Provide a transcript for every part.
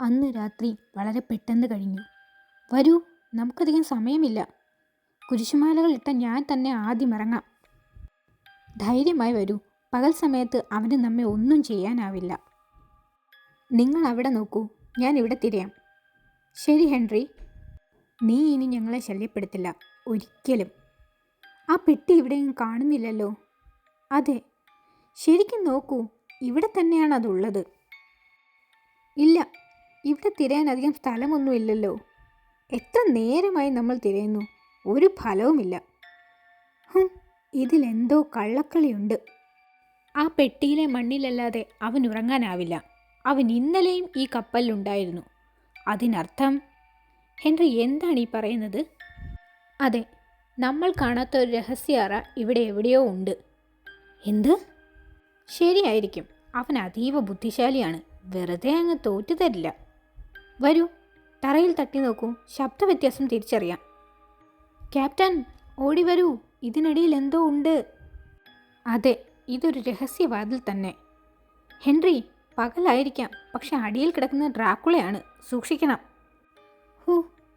അന്ന് രാത്രി വളരെ പെട്ടെന്ന് കഴിഞ്ഞു. വരൂ, നമുക്കധികം സമയമില്ല. കുരിശുമാലകൾ ഇട്ട ഞാൻ തന്നെ ആദ്യം ഇറങ്ങാം. ധൈര്യമായി വരൂ. പകൽ സമയത്ത് അവന് നമ്മെ ഒന്നും ചെയ്യാനാവില്ല. നിങ്ങൾ അവിടെ നോക്കൂ, ഞാൻ ഇവിടെ തിരയാം. ശരി ഹെൻറി, നീ ഇനി ഞങ്ങളെ ശല്യപ്പെടുത്തില്ല, ഒരിക്കലും. ആ പെട്ടി ഇവിടെയും കാണുന്നില്ലല്ലോ. അതെ, ശരിക്കും നോക്കൂ, ഇവിടെ തന്നെയാണ് അതുള്ളത്. ഇല്ല, ഇവിടെ തിരയാൻ അധികം സ്ഥലമൊന്നുമില്ലല്ലോ. എത്ര നേരമായി നമ്മൾ തിരയുന്നു, ഒരു ഫലവുമില്ല. ഇതിലെന്തോ കള്ളക്കളിയുണ്ട്. ആ പെട്ടിയിലെ മണ്ണിലല്ലാതെ അവൻ ഉറങ്ങാനാവില്ല. അവൻ ഇന്നലെയും ഈ കപ്പലിലുണ്ടായിരുന്നു. അതിനർത്ഥം... ഹെൻറി, എന്താണ് ഈ പറയുന്നത്? അതെ, നമ്മൾ കാണാത്ത ഒരു രഹസ്യ അറ ഇവിടെ എവിടെയോ ഉണ്ട്. എന്ത്? ശരിയായിരിക്കും, അവൻ അതീവ ബുദ്ധിശാലിയാണ്. വെറുതെ അങ്ങ് തോറ്റു തരില്ല. വരൂ, തറയിൽ തട്ടി നോക്കൂ, ശബ്ദവ്യത്യാസം തിരിച്ചറിയാം. ക്യാപ്റ്റൻ, ഓടി വരൂ, ഇതിനിടയിൽ എന്തോ ഉണ്ട്. അതെ, ഇതൊരു രഹസ്യവാതിൽ തന്നെ. ഹെൻറി, പകലായിരിക്കാം, പക്ഷെ അടിയിൽ കിടക്കുന്ന ഡ്രാക്കുളയാണ്, സൂക്ഷിക്കണം.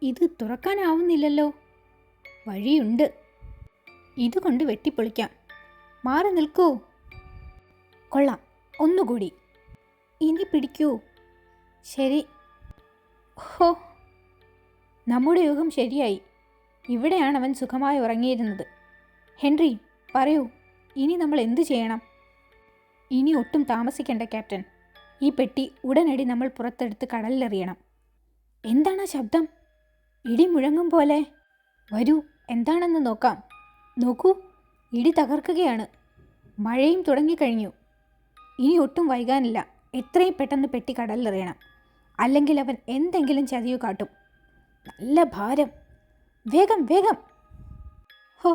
ഇത് തുറക്കാനാവുന്നില്ലല്ലോ. വഴിയുണ്ട്, ഇതുകൊണ്ട് വെട്ടിപ്പൊളിക്കാം. മാറി നിൽക്കൂ. കൊള്ളാം, ഒന്നുകൂടി. ഇനി പിടിക്കൂ. ശരി. ഹോ, നമ്മുടെ യൂഹം ശരിയായി. ഇവിടെയാണ് അവൻ സുഖമായി ഉറങ്ങിയിരുന്നത്. ഹെൻറി, പറയൂ, ഇനി നമ്മൾ എന്തു ചെയ്യണം? ഇനി ഒട്ടും താമസിക്കേണ്ട ക്യാപ്റ്റൻ. ഈ പെട്ടി ഉടനടി നമ്മൾ പുറത്തെടുത്ത് കടലിലെറിയണം. എന്താണ് ശബ്ദം? ഇടി മുഴങ്ങും പോലെ. വരൂ, എന്താണെന്ന് നോക്കാം. നോക്കൂ, ഇടി തകർക്കുകയാണ്. മഴയും തുടങ്ങിക്കഴിഞ്ഞു. ഇനി ഒട്ടും വൈകാനില്ല. എത്രയും പെട്ടെന്ന് പെട്ടി കടലിലെറിയണം, അല്ലെങ്കിൽ അവൻ എന്തെങ്കിലും ചതിവ് കാട്ടും. നല്ല ഭാരം. വേഗം വേഗം. ഹോ,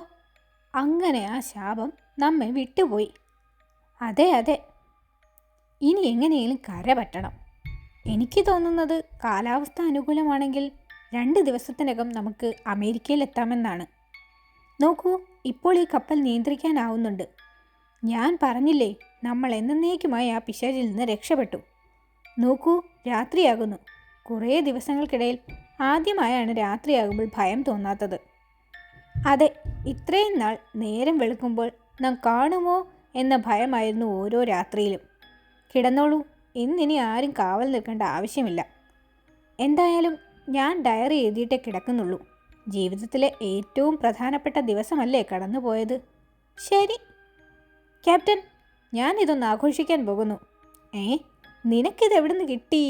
അങ്ങനെ ആ ശാപം നമ്മെ വിട്ടുപോയി. അതെ അതെ, ഇനി എങ്ങനെയെങ്കിലും കര പറ്റണം. എനിക്ക് തോന്നുന്നത് കാലാവസ്ഥ അനുകൂലമാണെങ്കിൽ 2 ദിവസത്തിനകം നമുക്ക് അമേരിക്കയിൽ എത്താമെന്നാണ്. നോക്കൂ, ഇപ്പോൾ ഈ കപ്പൽ നിയന്ത്രിക്കാനാവുന്നുണ്ട്. ഞാൻ പറഞ്ഞില്ലേ, നമ്മൾ എന്നേക്കുമായി ആ പിശാചിൽ നിന്ന് രക്ഷപ്പെട്ടു. നോക്കൂ, രാത്രിയാകുന്നു. കുറേ ദിവസങ്ങൾക്കിടയിൽ ആദ്യമായാണ് രാത്രിയാകുമ്പോൾ ഭയം തോന്നാത്തത്. അതെ, ഇത്രയും നാൾ നേരം വെളുക്കുമ്പോൾ നാം കാണുമോ എന്ന ഭയമായിരുന്നു ഓരോ രാത്രിയിലും. കിടന്നോളൂ, ഇന്നിനി ആരും കാവൽ നിൽക്കേണ്ട ആവശ്യമില്ല. എന്തായാലും ഞാൻ ഡയറി എഴുതിയിട്ടേ കിടക്കുന്നുള്ളൂ. ജീവിതത്തിലെ ഏറ്റവും പ്രധാനപ്പെട്ട ദിവസമല്ലേ കടന്നുപോയത്. ശരി ക്യാപ്റ്റൻ, ഞാൻ ഇതൊന്ന് ആഘോഷിക്കാൻ പോകുന്നു. നിനക്കിത് എവിടെ നിന്ന് കിട്ടി?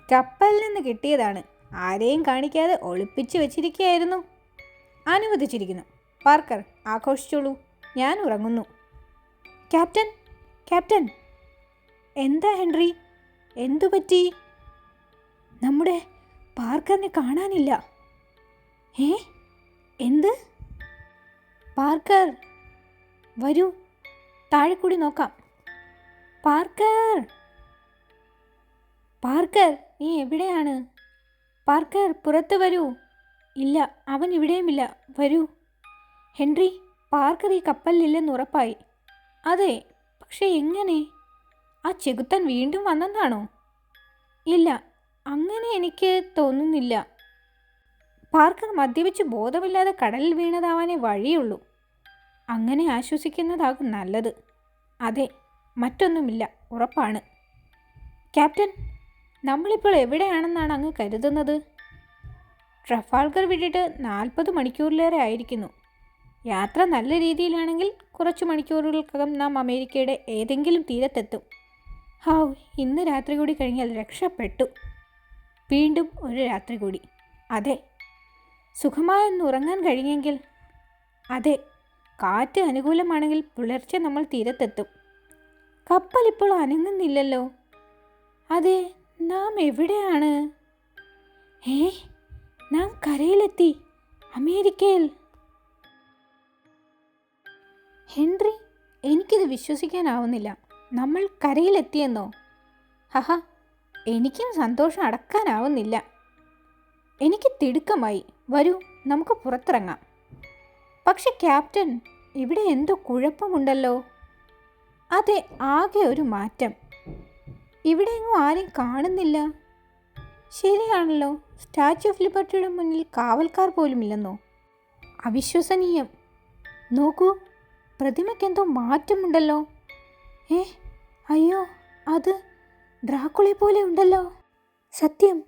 കപ്പലിൽ നിന്ന് കിട്ടിയതാണ്. ആരെയും കാണിക്കാതെ ഒളിപ്പിച്ചു വെച്ചിരിക്കുകയായിരുന്നു. അനുവദിച്ചിരിക്കുന്നു. പാർക്കർ, ആഘോഷിച്ചോളൂ, ഞാൻ ഉറങ്ങുന്നു. Captain, captain. എന്താ ഹെൻറി, എന്തു പറ്റി? നമ്മുടെ പാർക്കറിനെ കാണാനില്ല. എന്ത്? പാർക്കർ, വരൂ, താഴെ കൂടി നോക്കാം. പാർക്കർ, പാർക്കർ, നീ എവിടെയാണ്? പാർക്കർ, പുറത്ത് വരൂ. ഇല്ല, അവൻ ഇവിടെയുമില്ല. വരൂ. ഹെൻറി, പാർക്കർ ഈ കപ്പലിലില്ലെന്ന് ഉറപ്പായി. അതെ, പക്ഷെ എങ്ങനെ? ആ ചെകുത്താൻ വീണ്ടും വന്നെന്നാണോ? ഇല്ല, അങ്ങനെ എനിക്ക് തോന്നുന്നില്ല. പാർക്കർ മദ്യപിച്ച് ബോധമില്ലാതെ കടലിൽ വീണതാവാനേ വഴിയുള്ളൂ. അങ്ങനെ ആശ്വസിക്കുന്നതാകും നല്ലത്. അതെ, മറ്റൊന്നുമില്ല, ഉറപ്പാണ്. ക്യാപ്റ്റൻ, നമ്മളിപ്പോൾ എവിടെയാണെന്നാണ് അങ്ങ് കരുതുന്നത്? ട്രഫാൽഗർ വിട്ടിട്ട് 40 മണിക്കൂറിലേറെ ആയിരിക്കുന്നു. യാത്ര നല്ല രീതിയിലാണെങ്കിൽ കുറച്ച് മണിക്കൂറുകൾക്കകം നാം അമേരിക്കയുടെ ഏതെങ്കിലും തീരത്തെത്തും. ഇന്ന് രാത്രി കൂടി കഴിഞ്ഞാൽ രക്ഷപ്പെട്ടു. വീണ്ടും ഒരു രാത്രി കൂടി. അതെ, സുഖമായൊന്ന് ഉറങ്ങാൻ കഴിഞ്ഞെങ്കിൽ. അതെ, കാറ്റ് അനുകൂലമാണെങ്കിൽ പുലർച്ചെ നമ്മൾ തീരത്തെത്തും. കപ്പൽ ഇപ്പോൾ അനങ്ങുന്നില്ലല്ലോ. അതെ, നാം എവിടെയാണ്? നാം കരയിലെത്തി, അമേരിക്കയിൽ. ഹെൻറി, എനിക്കിത് വിശ്വസിക്കാനാവുന്നില്ല. നമ്മൾ കരയിലെത്തിയെന്നോ? എനിക്കും സന്തോഷം അടക്കാനാവുന്നില്ല. എനിക്ക് തിടുക്കമായി. വരൂ, നമുക്ക് പുറത്തിറങ്ങാം. പക്ഷെ ക്യാപ്റ്റൻ, ഇവിടെ എന്തോ കുഴപ്പമുണ്ടല്ലോ. അതെ, ആകെ ഒരു മാറ്റം. ഇവിടെയെങ്ങും ആരെയും കാണുന്നില്ല. ശരിയാണല്ലോ, സ്റ്റാച്യു ഓഫ് ലിബർട്ടിയുടെ മുന്നിൽ കാവൽക്കാർ പോലുമില്ലെന്നോ? അവിശ്വസനീയം. നോക്കൂ, പ്രതിമയ്ക്കെന്തോ മാറ്റമുണ്ടല്ലോ. ഏ, അയ്യോ, അത് ഡ്രാക്കുളയെ പോലെ ഉണ്ടല്ലോ. സത്യം,